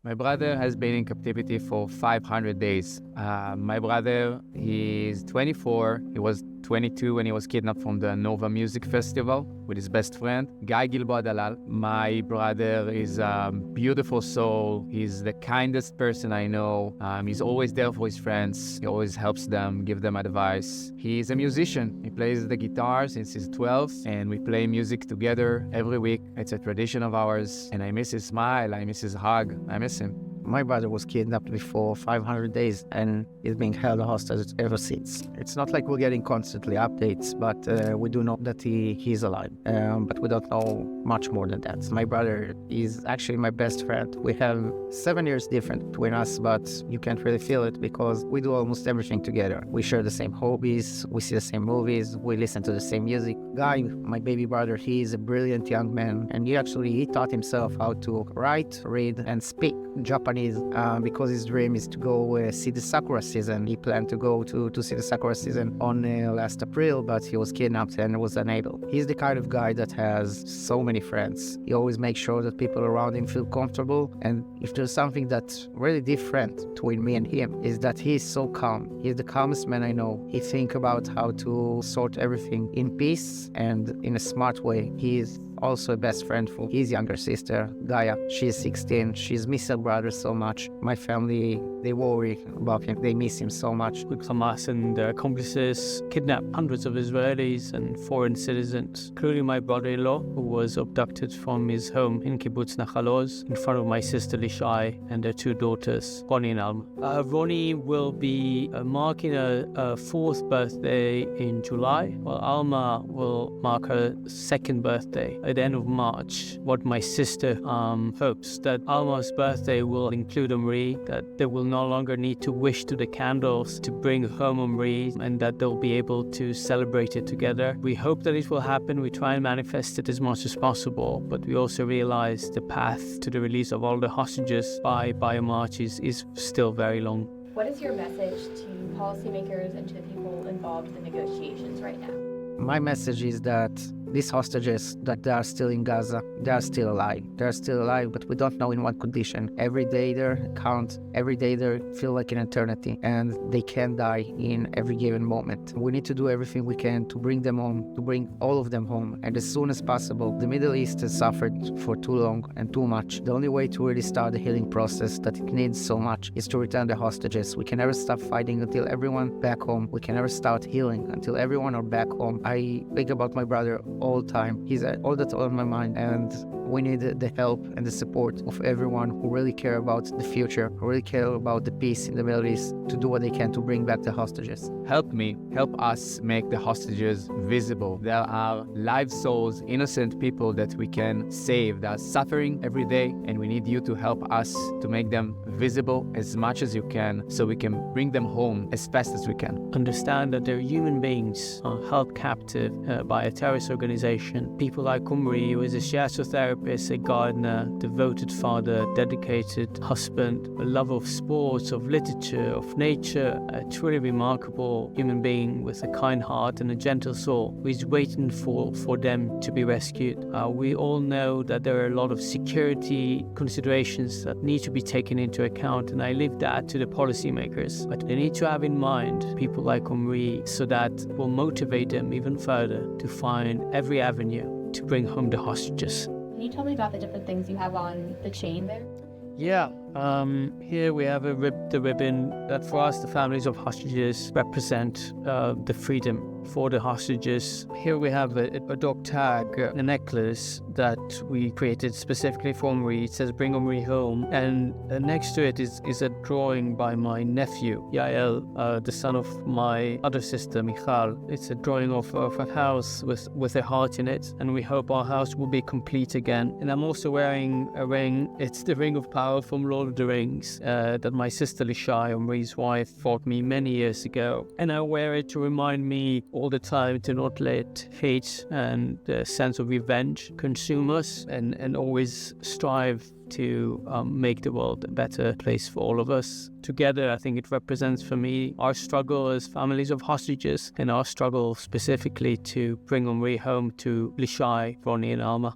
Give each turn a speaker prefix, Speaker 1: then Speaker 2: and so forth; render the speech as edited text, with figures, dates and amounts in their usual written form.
Speaker 1: My brother has been in captivity for 500 days. My brother, he's 24. He was 22 when he was kidnapped from the Nova Music Festival with his best friend, Guy Gilboa-Dalal. My brother is a beautiful soul. He's the kindest person I know. He's always there for his friends. He always helps them, give them advice. He's a musician. He plays the guitar since he's 12, and we play music together every week. It's a tradition of ours, and I miss his smile. I miss his hug. I miss him.
Speaker 2: My brother was kidnapped before 500 days and is being held hostage ever since. It's not like we're getting constantly updates, but we do know that he's alive. But we don't know much more than that. My brother is actually my best friend. We have 7 years difference between us, but you can't really feel it because we do almost everything together. We share the same hobbies, we see the same movies, we listen to the same music. Guy, my baby brother, he is a brilliant young man, and he taught himself how to write, read, and speak Japanese because his dream is to go see the sakura season. He planned to go to see the sakura season on last April, but he was kidnapped and was unable. He's the kind of guy that has so many friends. He always makes sure that people around him feel comfortable, and if there's something that's really different between me and him is that he's so calm. He's the calmest man I know. He thinks about how to sort everything in peace and in a smart way. He's also a best friend for his younger sister, Gaia. She's 16. She's missed her brother so much. My family, they worry about him. They miss him so much.
Speaker 3: Hamas and their accomplices kidnapped hundreds of Israelis and foreign citizens, including my brother-in-law, who was abducted from his home in Kibbutz Nahal Oz in front of my sister Lishai and their 2 daughters, Ronnie and Alma. Ronnie will be marking her 4th birthday in July, while Alma will mark her 2nd birthday at the end of March. What my sister hopes that Alma's birthday will include Omri, that they will no longer need to wish to the candles to bring home Omri, and that they'll be able to celebrate it together. We hope that it will happen. We try and manifest it as much as possible, but we also realize the path to the release of all the hostages by March is still very long.
Speaker 4: What is your message to policymakers and to the people involved in the negotiations right now?
Speaker 2: My message is that these hostages, that they are still in Gaza, they are still alive. They are still alive, but we don't know in what condition. Every day they count, every day they feel like an eternity, and they can die in every given moment. We need to do everything we can to bring them home, to bring all of them home, and as soon as possible. The Middle East has suffered for too long and too much. The only way to really start the healing process that it needs so much is to return the hostages. We can never stop fighting until everyone back home. We can never start healing until everyone are back home. I think about my brother all the time. He's all that's on my mind, and we need the help and the support of everyone who really care about the future, who really care about the peace in the Middle East, to do what they can to bring back the hostages.
Speaker 1: Help me, help us make the hostages visible. There are live souls, innocent people that we can save. They are suffering every day, and we need you to help us to make them visible as much as you can, so we can bring them home as fast as we can.
Speaker 3: Understand that they're human beings held captive by a terrorist organization. People like Omri, who is a shiatsu therapist, a gardener, devoted father, dedicated husband, a lover of sports, of literature, of nature, a truly remarkable human being with a kind heart and a gentle soul who is waiting for them to be rescued. We all know that there are a lot of security considerations that need to be taken into account, and I leave that to the policymakers. But they need to have in mind people like Omri, so that will motivate them even further to find every avenue to bring home the hostages.
Speaker 4: Can you tell me about the different things you have on the chain there?
Speaker 3: Yeah, here we have the ribbon that for us, the families of hostages, represent the freedom for the hostages. Here we have a dog tag, a necklace that we created specifically for Omri. It says, "Bring Omri home." And next to it is a drawing by my nephew, Yael, the son of my other sister, Michal. It's a drawing of a house with a heart in it, and we hope our house will be complete again. And I'm also wearing a ring. It's the Ring of Power from Lord of the Rings that my sister Lishai, Omri's wife, bought me many years ago. And I wear it to remind me all the time to not let hate and a sense of revenge consume us, and always strive to make the world a better place for all of us. Together, I think it represents for me our struggle as families of hostages, and our struggle specifically to bring Omri home to Lishai, Ronnie and Alma.